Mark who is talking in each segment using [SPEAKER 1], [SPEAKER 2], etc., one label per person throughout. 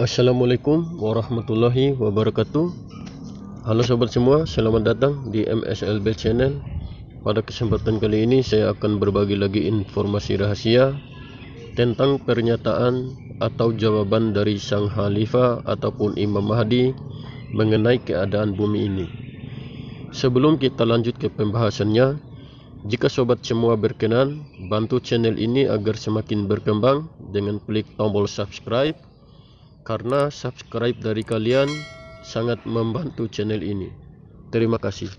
[SPEAKER 1] Assalamualaikum warahmatullahi wabarakatuh. Halo sobat semua, selamat datang di MSLB Channel. Pada kesempatan kali ini saya akan berbagi lagi informasi rahasia tentang pernyataan atau jawaban dari Sang Khalifah ataupun Imam Mahdi mengenai keadaan bumi ini. Sebelum kita lanjut ke pembahasannya, jika sobat semua berkenan, bantu channel ini agar semakin berkembang dengan klik tombol subscribe, karena subscribe dari kalian sangat membantu channel ini. Terima kasih.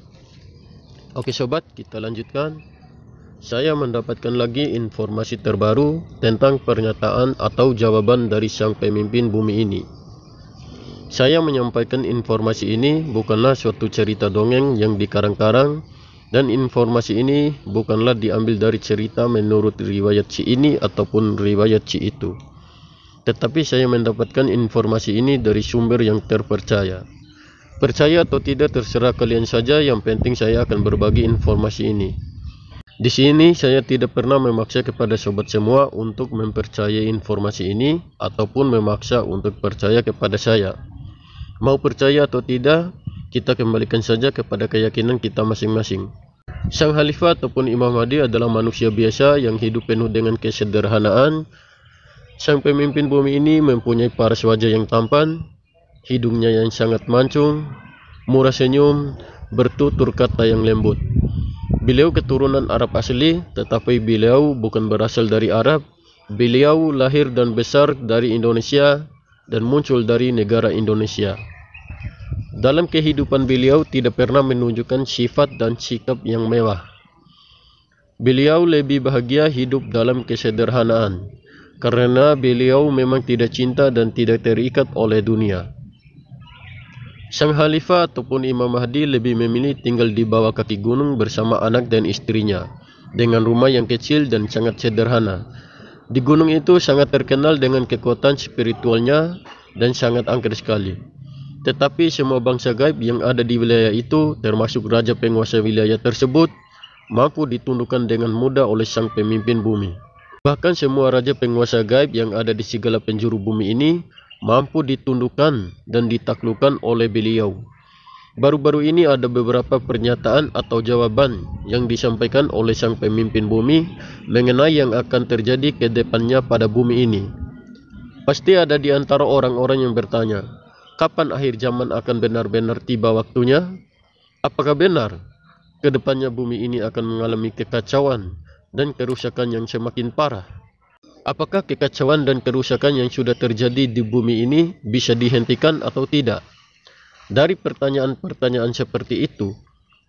[SPEAKER 1] Oke sobat, kita lanjutkan. Saya mendapatkan lagi informasi terbaru tentang pernyataan atau jawaban dari sang pemimpin bumi ini. Saya menyampaikan informasi ini bukanlah suatu cerita dongeng yang dikarang-karang, dan informasi ini bukanlah diambil dari cerita menurut riwayat si ini ataupun riwayat si itu. Tetapi saya mendapatkan informasi ini dari sumber yang terpercaya. Percaya atau tidak terserah kalian saja, yang penting saya akan berbagi informasi ini. Di sini saya tidak pernah memaksa kepada sobat semua untuk mempercayai informasi ini ataupun memaksa untuk percaya kepada saya. Mau percaya atau tidak, kita kembalikan saja kepada keyakinan kita masing-masing. Sang Khalifah ataupun Imam Mahdi adalah manusia biasa yang hidup penuh dengan kesederhanaan. Sang pemimpin bumi ini mempunyai paras wajah yang tampan, hidungnya yang sangat mancung, murah senyum, bertutur kata yang lembut. Beliau keturunan Arab asli, tetapi beliau bukan berasal dari Arab. Beliau lahir dan besar dari Indonesia dan muncul dari negara Indonesia. Dalam kehidupan beliau tidak pernah menunjukkan sifat dan sikap yang mewah. Beliau lebih bahagia hidup dalam kesederhanaan, karena beliau memang tidak cinta dan tidak terikat oleh dunia. Sang Khalifah ataupun Imam Mahdi lebih memilih tinggal di bawah kaki gunung bersama anak dan istrinya, dengan rumah yang kecil dan sangat sederhana. Di gunung itu sangat terkenal dengan kekuatan spiritualnya dan sangat angker sekali. Tetapi semua bangsa gaib yang ada di wilayah itu, termasuk raja penguasa wilayah tersebut, mampu ditundukkan dengan mudah oleh sang pemimpin bumi. Bahkan semua raja penguasa gaib yang ada di segala penjuru bumi ini mampu ditundukkan dan ditaklukkan oleh beliau. Baru-baru ini ada beberapa pernyataan atau jawaban yang disampaikan oleh sang pemimpin bumi mengenai yang akan terjadi ke depannya pada bumi ini. Pasti ada di antara orang-orang yang bertanya, kapan akhir zaman akan benar-benar tiba waktunya? Apakah benar ke depannya bumi ini akan mengalami kekacauan dan kerusakan yang semakin parah? Apakah kekacauan dan kerusakan yang sudah terjadi di bumi ini bisa dihentikan atau tidak? Dari pertanyaan-pertanyaan seperti itu,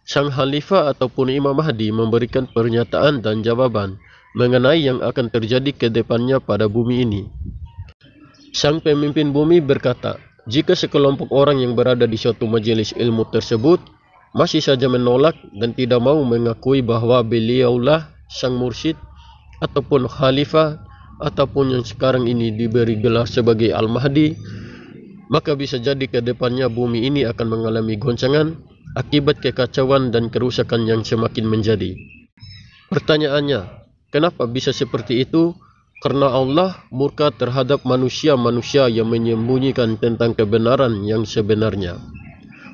[SPEAKER 1] Sang Khalifah ataupun Imam Mahdi memberikan pernyataan dan jawaban mengenai yang akan terjadi ke depannya pada bumi ini. Sang pemimpin bumi berkata, jika sekelompok orang yang berada di suatu majelis ilmu tersebut masih saja menolak dan tidak mau mengakui bahwa beliaulah sang mursyid ataupun khalifah ataupun yang sekarang ini diberi gelar sebagai Al-Mahdi, maka bisa jadi ke depannya bumi ini akan mengalami goncangan akibat kekacauan dan kerusakan yang semakin menjadi. Pertanyaannya, kenapa bisa seperti itu? Karena Allah murka terhadap manusia-manusia yang menyembunyikan tentang kebenaran yang sebenarnya.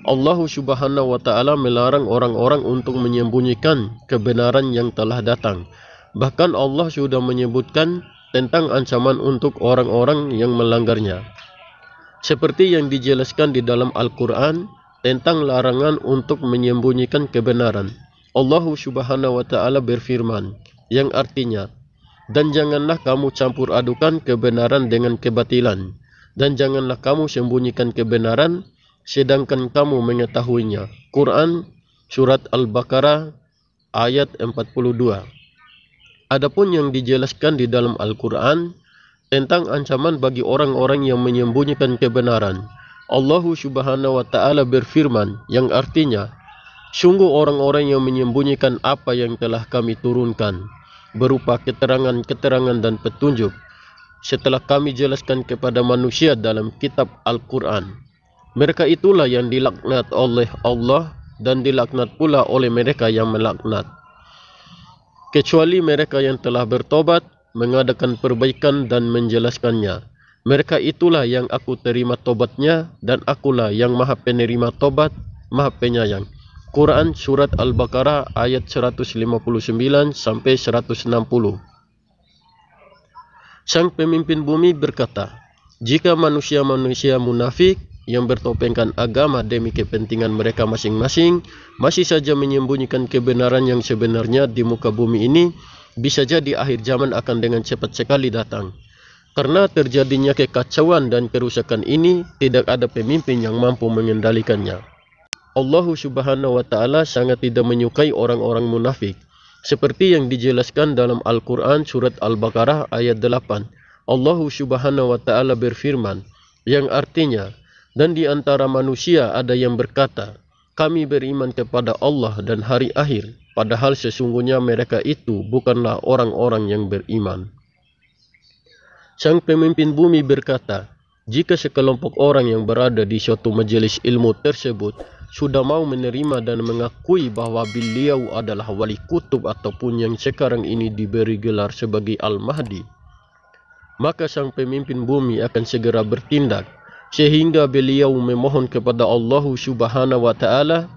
[SPEAKER 1] Allah Subhanahu wa Ta'ala melarang orang-orang untuk menyembunyikan kebenaran yang telah datang. Bahkan Allah sudah menyebutkan tentang ancaman untuk orang-orang yang melanggarnya. Seperti yang dijelaskan di dalam Al-Quran tentang larangan untuk menyembunyikan kebenaran. Allah Subhanahu wa Ta'ala berfirman, yang artinya, dan janganlah kamu campur adukan kebenaran dengan kebatilan, dan janganlah kamu sembunyikan kebenaran sedangkan kamu mengetahuinya. Quran Surat Al-Baqarah ayat 42. Adapun yang dijelaskan di dalam Al-Quran tentang ancaman bagi orang-orang yang menyembunyikan kebenaran, Allah Subhanahu wa Ta'ala berfirman, yang artinya, sungguh orang-orang yang menyembunyikan apa yang telah kami turunkan berupa keterangan-keterangan dan petunjuk setelah kami jelaskan kepada manusia dalam kitab Al-Quran. Mereka itulah yang dilaknat oleh Allah dan dilaknat pula oleh mereka yang melaknat, kecuali mereka yang telah bertobat, mengadakan perbaikan dan menjelaskannya. Mereka itulah yang aku terima tobatnya, dan akulah yang maha penerima tobat, maha penyayang. Quran Surat Al-Baqarah ayat 159 sampai 160. Sang pemimpin bumi berkata, jika manusia-manusia munafik yang bertopengkan agama demi kepentingan mereka masing-masing masih saja menyembunyikan kebenaran yang sebenarnya di muka bumi ini, bisa jadi akhir zaman akan dengan cepat sekali datang. Karena terjadinya kekacauan dan kerusakan ini, tidak ada pemimpin yang mampu mengendalikannya. Allah Subhanahu wa Ta'ala sangat tidak menyukai orang-orang munafik, seperti yang dijelaskan dalam Al-Quran Surat Al-Baqarah ayat 8. Allah Subhanahu wa Ta'ala berfirman, yang artinya, dan di antara manusia ada yang berkata, kami beriman kepada Allah dan hari akhir, padahal sesungguhnya mereka itu bukanlah orang-orang yang beriman. Sang pemimpin bumi berkata, jika sekelompok orang yang berada di suatu majelis ilmu tersebut sudah mau menerima dan mengakui bahwa beliau adalah wali kutub ataupun yang sekarang ini diberi gelar sebagai Al-Mahdi, maka sang pemimpin bumi akan segera bertindak, sehingga beliau memohon kepada Allah Subhanahu wa Ta'ala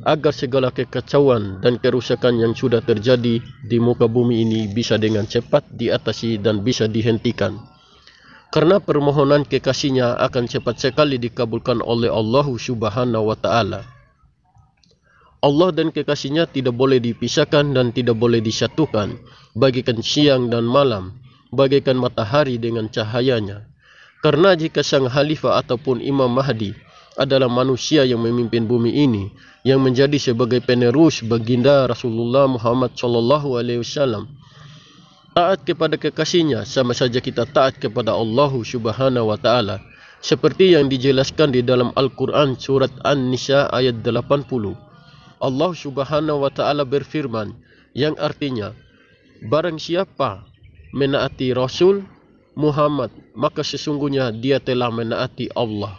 [SPEAKER 1] agar segala kekacauan dan kerusakan yang sudah terjadi di muka bumi ini bisa dengan cepat diatasi dan bisa dihentikan. Karena permohonan kekasihnya akan cepat sekali dikabulkan oleh Allah Subhanahu wa Ta'ala. Allah dan kekasihnya tidak boleh dipisahkan dan tidak boleh disatukan, bagaikan siang dan malam, bagaikan matahari dengan cahayanya. Karena jika sang khalifah ataupun Imam Mahdi adalah manusia yang memimpin bumi ini, yang menjadi sebagai penerus baginda Rasulullah Muhammad SAW, taat kepada kekasihnya sama saja kita taat kepada Allah Subhanahu wa Ta'ala, seperti yang dijelaskan di dalam Al-Quran Surat An-Nisa ayat 80. Allah Subhanahu wa Ta'ala berfirman, yang artinya, barang siapa menaati Rasul Muhammad, maka sesungguhnya dia telah menaati Allah.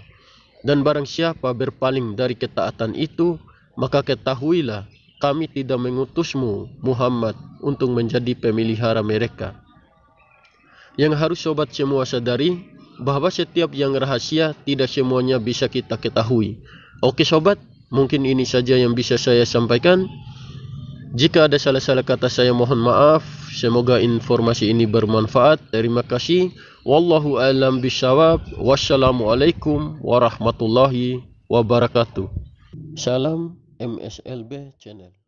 [SPEAKER 1] Dan barang siapa berpaling dari ketaatan itu, maka ketahuilah kami tidak mengutusmu Muhammad untuk menjadi pemelihara mereka. Yang harus sobat semua sadari, bahwa setiap yang rahasia tidak semuanya bisa kita ketahui. Oke sobat, mungkin ini saja yang bisa saya sampaikan. Jika ada salah-salah kata saya mohon maaf. Semoga informasi ini bermanfaat. Terima kasih. Wallahu a'lam bishawab. Wassalamualaikum warahmatullahi wabarakatuh. Salam MSLB Channel.